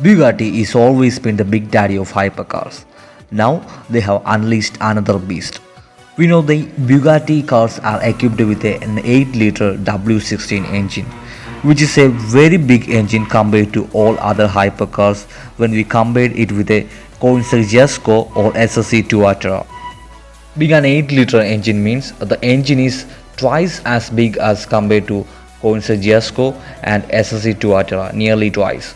Bugatti is always been the big daddy of hypercars. Now they have unleashed another beast. We know the Bugatti cars are equipped with an 8-liter W16 engine, which is a very big engine compared to all other hypercars when we compare it with a Koenigsegg or SSC Tuatara. Being an 8-liter engine means the engine is twice as big as compared to Koenigsegg and SSC Tuatara, nearly twice.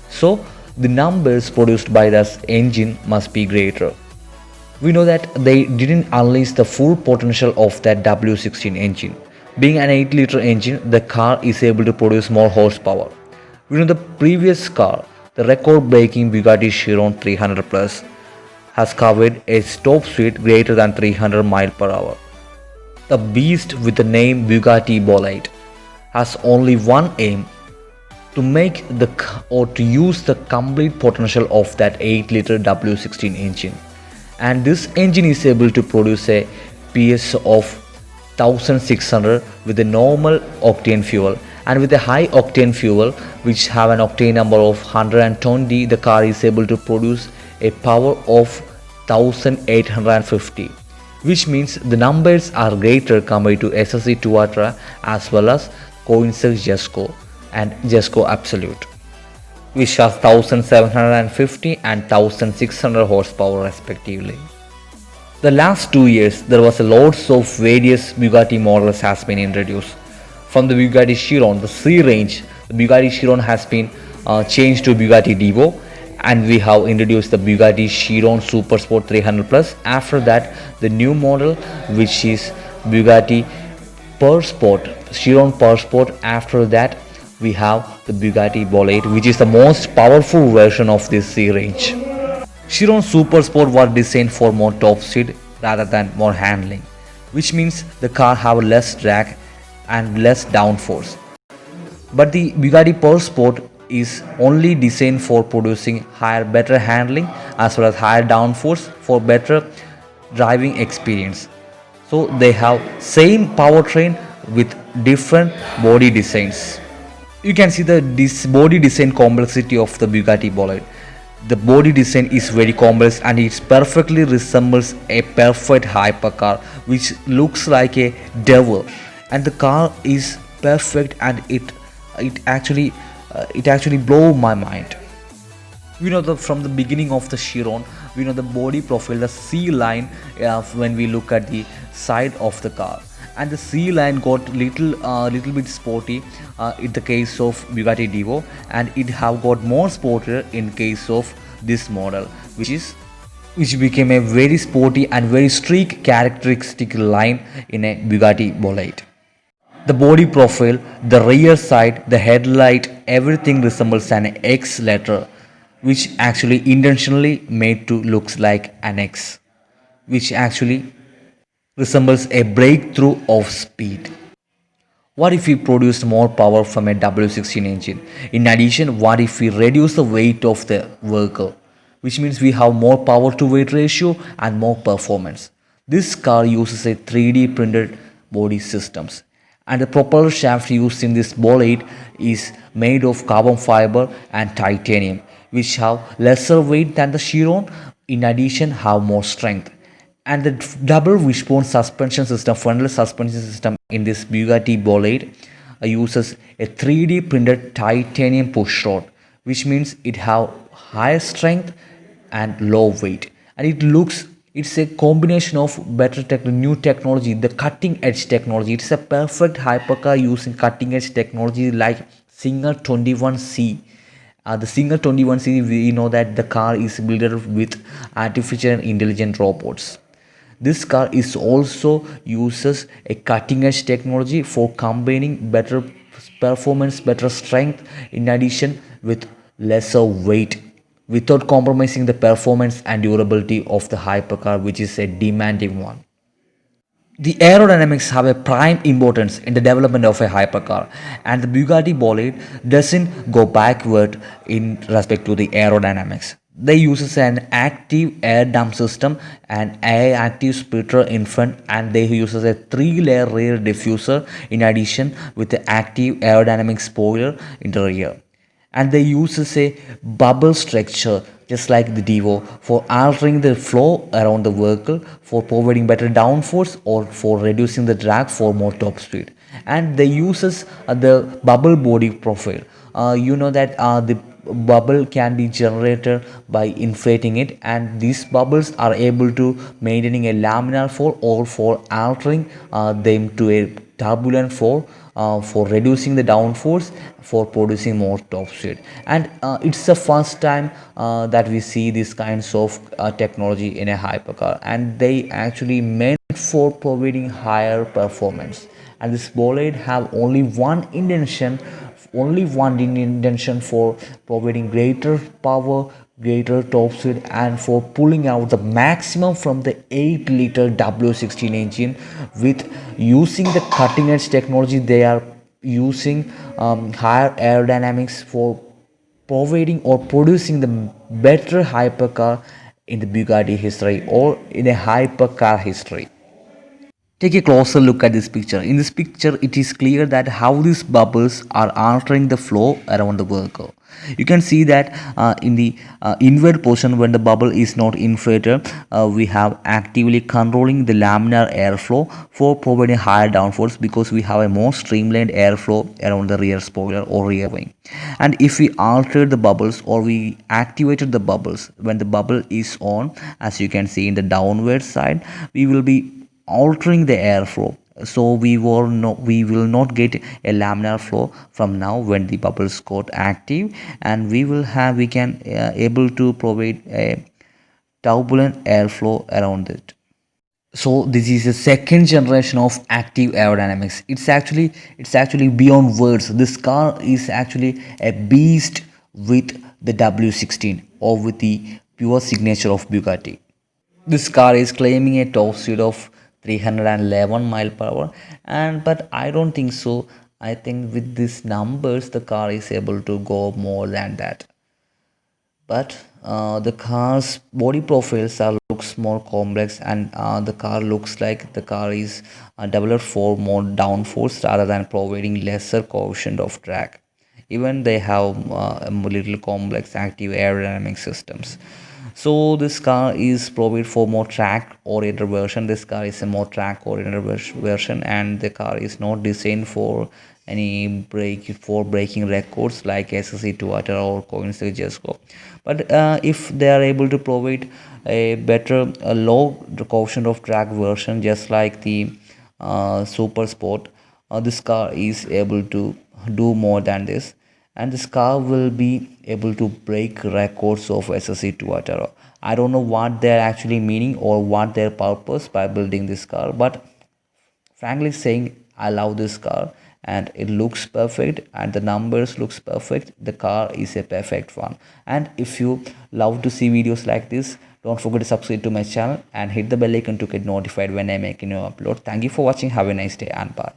So the numbers produced by this engine must be greater. We know that they didn't unleash the full potential of that W16 engine. Being an 8-liter engine, the car is able to produce more horsepower. We know the previous car, the record-breaking Bugatti Chiron 300 Plus, has covered a top speed greater than 300 miles per hour. The beast with the name Bugatti Bolide has only one aim: to make to use the complete potential of that 8-liter W16 engine. And this engine is able to produce a PS of 1600 with a normal octane fuel, and with a high octane fuel which have an octane number of 120, the car is able to produce a power of 1850, which means the numbers are greater compared to SSC Tuatara as well as Koenigsegg and Jesco Absolute, which has 1750 and 1600 horsepower respectively. The last 2 years there was a lots of various Bugatti models has been introduced. From the Bugatti Chiron, the C range, the Bugatti Chiron has been changed to Bugatti Divo, and we have introduced the Bugatti Chiron Super Sport 300 Plus. After that, the new model which is Bugatti Per Sport, Chiron Per Sport. After that, we have the Bugatti Bolide, which is the most powerful version of this C range. Chiron Super Sport was designed for more top speed rather than more handling, which means the car have less drag and less downforce. But the Bugatti Per Sport is only designed for producing better handling as well as higher downforce for better driving experience. So they have same powertrain with different body designs. You can see this body design complexity of the Bugatti Bolide. The body design is very complex and it perfectly resembles a perfect hypercar which looks like a devil, and the car is perfect, and it actually blew my mind. We know that from the beginning of the Chiron, we know the body profile, the C line, when we look at the side of the car, and the C line got little bit sporty in the case of Bugatti Divo, and it have got more sportier in case of this model, which became a very sporty and very sleek characteristic line in a Bugatti Bolide. The body profile, the rear side, the headlight, everything resembles an X letter, which actually intentionally made to looks like an X, which actually resembles a breakthrough of speed. What if we produced more power from a W16 engine? In addition, what if we reduce the weight of the vehicle, which means we have more power to weight ratio and more performance? This car uses a 3D printed body systems, and the propeller shaft used in this Bolide is made of carbon fiber and titanium, which have lesser weight than the Chiron, in addition have more strength. And the double wishbone suspension system, frontal suspension system in this Bugatti Bolide uses a 3D printed titanium push rod, which means it have higher strength and low weight, and it's a combination of new technology, the cutting edge technology. It's a perfect hypercar using cutting edge technology like Singer 21C. The Singer 21C, we know that the car is built with artificial intelligent robots. This car is also uses a cutting edge technology for combining better performance, better strength, in addition with lesser weight, without compromising the performance and durability of the hypercar, which is a demanding one. The aerodynamics have a prime importance in the development of a hypercar, and the Bugatti Bolide doesn't go backward in respect to the aerodynamics. They uses an active air dam system and air active splitter in front, and they uses a 3-layer rear diffuser in addition with the active aerodynamic spoiler in the rear. and they uses a bubble structure just like the Devo for altering the flow around the vehicle, for providing better downforce or for reducing the drag for more top speed. And they uses the bubble body profile. You know that the bubble can be generated by inflating it, and these bubbles are able to maintaining a laminar flow or for altering them to a turbulent flow, for reducing the downforce, for producing more top speed. And it's the first time that we see these kinds of technology in a hypercar, and they actually meant for providing higher performance. And this bolide have only one intention for providing greater power, greater top speed, and for pulling out the maximum from the 8-liter W16 engine. With using the cutting edge technology, they are using higher aerodynamics for providing or producing the better hypercar in the Bugatti history or in a hypercar history. Take a closer look at this picture. In this picture, it is clear that how these bubbles are altering the flow around the vehicle. You can see that in the inward portion, when the bubble is not inflated, we have actively controlling the laminar airflow for providing higher downforce, because we have a more streamlined airflow around the rear spoiler or rear wing. And if we altered the bubbles or we activated the bubbles when the bubble is on, as you can see in the downward side, we will be altering the airflow, so we will not get a laminar flow from now when the bubbles got active, and we can able to provide a turbulent airflow around it. So this is a second generation of active aerodynamics. It's actually beyond words. This car is actually a beast with the W16 or with the pure signature of Bugatti. This car is claiming a top speed of 311 mile per hour, and but I don't think so. I think with these numbers the car is able to go more than that. But the car's body profiles are looks more complex, and the car looks like the car is developed for more downforce rather than providing lesser coefficient of drag. Even they have a little complex active aerodynamic systems. So this car is provided for more track oriented version. This car is a more track oriented version, and the car is not designed for any breaking records like SSC Tuater or Koenigsegg Jesko. But if they are able to provide a low coefficient of drag version just like the Super Sport, this car is able to do more than this, and this car will be able to break records of SSC Tuatara. I don't know what they're actually meaning or what their purpose by building this car, but frankly saying, I love this car and it looks perfect and the numbers looks perfect. The car is a perfect one. And if you love to see videos like this, don't forget to subscribe to my channel and hit the bell icon to get notified when I make a new upload. Thank you for watching. Have a nice day and bye.